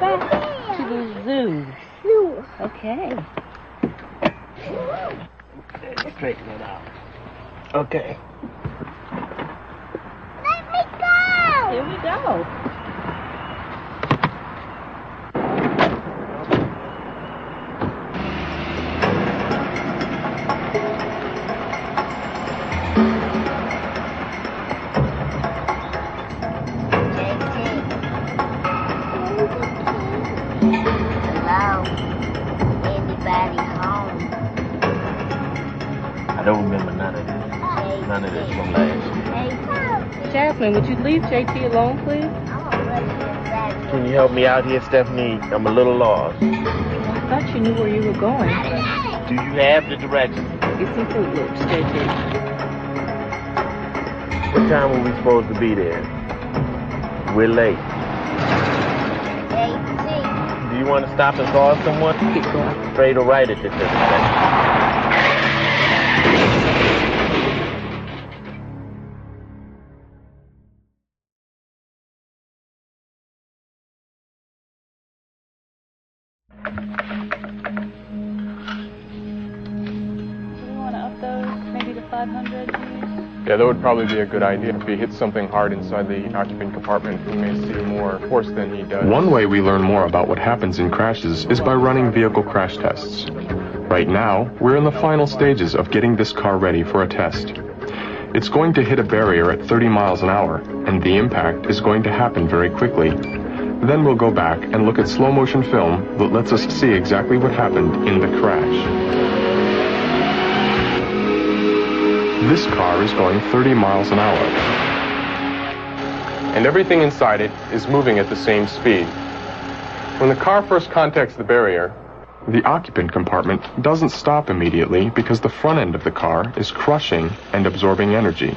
Back to the zoo. Okay. Straighten it out. Okay. Let me go! Here we go. Hello? Anybody home? I don't remember none of this. None of this from last year. Jasmine, would you leave JT alone, please? Can you help me out here, Stephanie? I'm a little lost. I thought you knew where you were going. Do you have the directions? Get some Fruit Loops, JT. What time were we supposed to be there? We're late. Do you want to stop and call someone? Keep going. Straight or right at this intersection? Do you want to up those maybe to 500? Yeah, that would probably be a good idea. If he hits something hard inside the occupant compartment, we may see more force than he does. One way we learn more about what happens in crashes is by running vehicle crash tests. Right now, we're in the final stages of getting this car ready for a test. It's going to hit a barrier at 30 miles an hour, and the impact is going to happen very quickly. Then we'll go back and look at slow-motion film that lets us see exactly what happened in the crash. This car is going 30 miles an hour. And everything inside it is moving at the same speed. When the car first contacts the barrier, the occupant compartment doesn't stop immediately because the front end of the car is crushing and absorbing energy.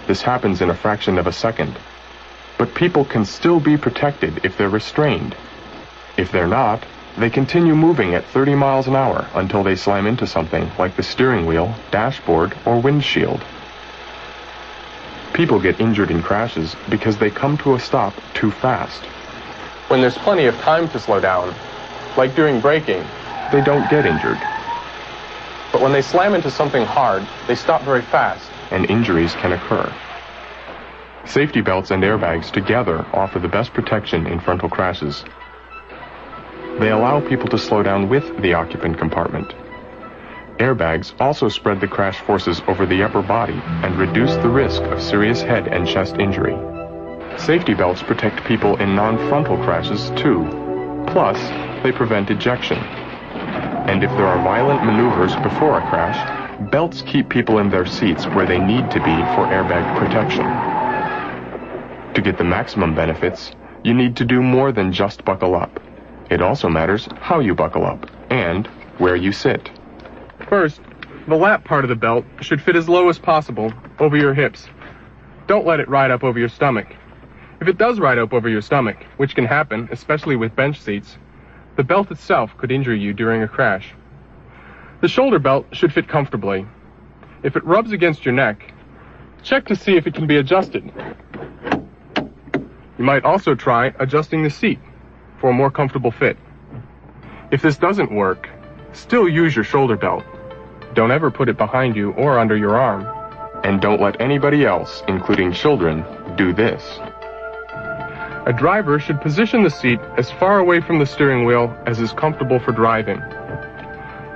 This happens in a fraction of a second. But people can still be protected if they're restrained. If they're not, they continue moving at 30 miles an hour until they slam into something like the steering wheel, dashboard, or windshield. People get injured in crashes because they come to a stop too fast. when there's plenty of time to slow down, like during braking, They don't get injured, but when they slam into something hard, they stop very fast. and injuries can occur. Safety belts and airbags together offer the best protection in frontal crashes. They allow people to slow down with the occupant compartment. Airbags also spread the crash forces over the upper body and reduce the risk of serious head and chest injury. Safety belts protect people in non-frontal crashes too. Plus, they prevent ejection. And if there are violent maneuvers before a crash, belts keep people in their seats where they need to be for airbag protection. To get the maximum benefits, you need to do more than just buckle up. It also matters how you buckle up and where you sit. First, the lap part of the belt should fit as low as possible over your hips. Don't let it ride up over your stomach. If it does ride up over your stomach, which can happen, especially with bench seats, the belt itself could injure you during a crash. The shoulder belt should fit comfortably. If it rubs against your neck, check to see if it can be adjusted. You might also try adjusting the seat for a more comfortable fit. If this doesn't work, still use your shoulder belt. Don't ever put it behind you or under your arm. And don't let anybody else, including children, do this. A driver should position the seat as far away from the steering wheel as is comfortable for driving.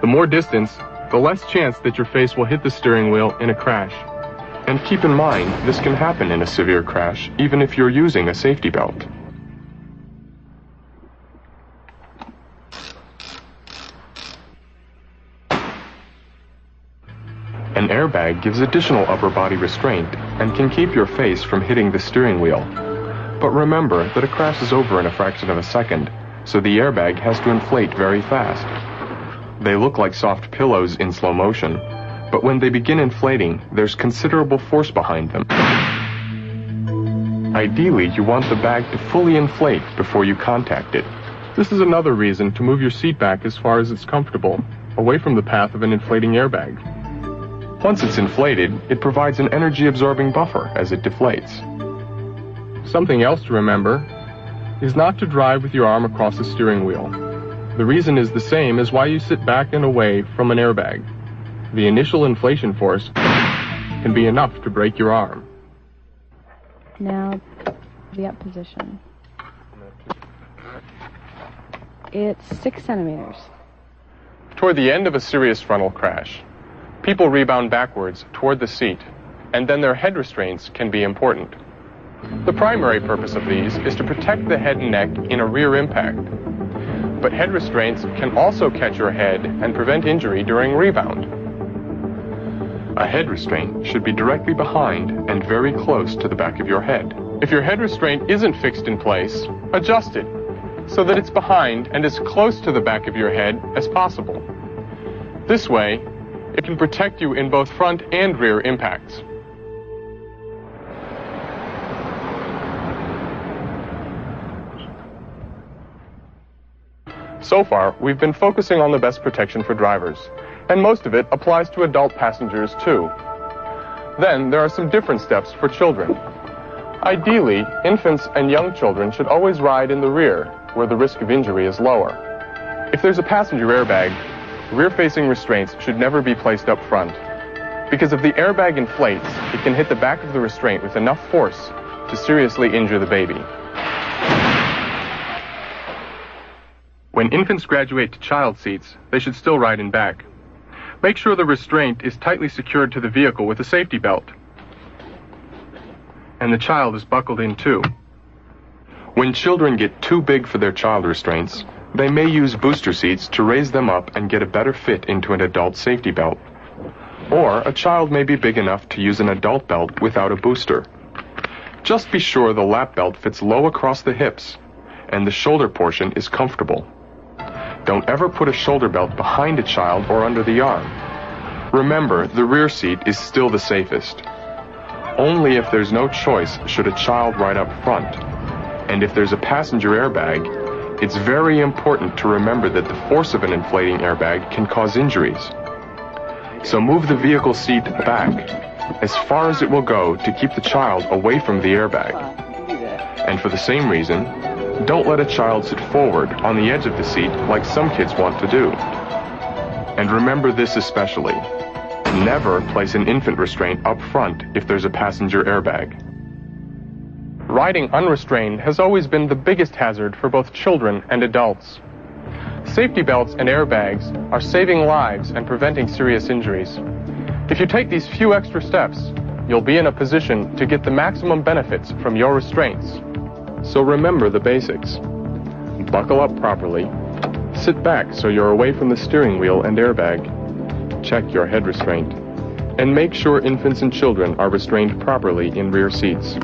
The more distance, the less chance that your face will hit the steering wheel in a crash. And keep in mind, this can happen in a severe crash, even if you're using a safety belt. An airbag gives additional upper body restraint and can keep your face from hitting the steering wheel. But remember that a crash is over in a fraction of a second, so the airbag has to inflate very fast. They look like soft pillows in slow motion, but when they begin inflating, there's considerable force behind them. Ideally, you want the bag to fully inflate before you contact it. This is another reason to move your seat back as far as it's comfortable, away from the path of an inflating airbag. Once it's inflated, it provides an energy-absorbing buffer as it deflates. Something else to remember, is not to drive with your arm across the steering wheel. The reason is the same as why you sit back and away from an airbag. The initial inflation force can be enough to break your arm. Now, the up position. It's 6 centimeters. Toward the end of a serious frontal crash, people rebound backwards toward the seat, and then their head restraints can be important. The primary purpose of these is to protect the head and neck in a rear impact. But head restraints can also catch your head and prevent injury during rebound. A head restraint should be directly behind and very close to the back of your head. If your head restraint isn't fixed in place, adjust it so that it's behind and as close to the back of your head as possible. This way, it can protect you in both front and rear impacts. So far, we've been focusing on the best protection for drivers, and most of it applies to adult passengers too. Then, there are some different steps for children. Ideally, infants and young children should always ride in the rear, where the risk of injury is lower. If there's a passenger airbag, rear-facing restraints should never be placed up front, because if the airbag inflates, it can hit the back of the restraint with enough force to seriously injure the baby. When infants graduate to child seats, they should still ride in back. Make sure the restraint is tightly secured to the vehicle with a safety belt, and the child is buckled in too. When children get too big for their child restraints, they may use booster seats to raise them up and get a better fit into an adult safety belt. Or a child may be big enough to use an adult belt without a booster. Just be sure the lap belt fits low across the hips and the shoulder portion is comfortable. Don't ever put a shoulder belt behind a child or under the arm. Remember, the rear seat is still the safest. Only if there's no choice should a child ride up front. And if there's a passenger airbag, it's very important to remember that the force of an inflating airbag can cause injuries. So move the vehicle seat back as far as it will go to keep the child away from the airbag. And for the same reason, don't let a child sit forward on the edge of the seat like some kids want to do. And remember this especially. Never place an infant restraint up front if there's a passenger airbag. Riding unrestrained has always been the biggest hazard for both children and adults. Safety belts and airbags are saving lives and preventing serious injuries. If you take these few extra steps, you'll be in a position to get the maximum benefits from your restraints. So remember the basics. Buckle up properly. Sit back so you're away from the steering wheel and airbag. Check your head restraint. And make sure infants and children are restrained properly in rear seats.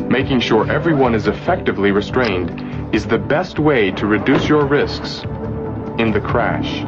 Making sure everyone is effectively restrained is the best way to reduce your risks in the crash.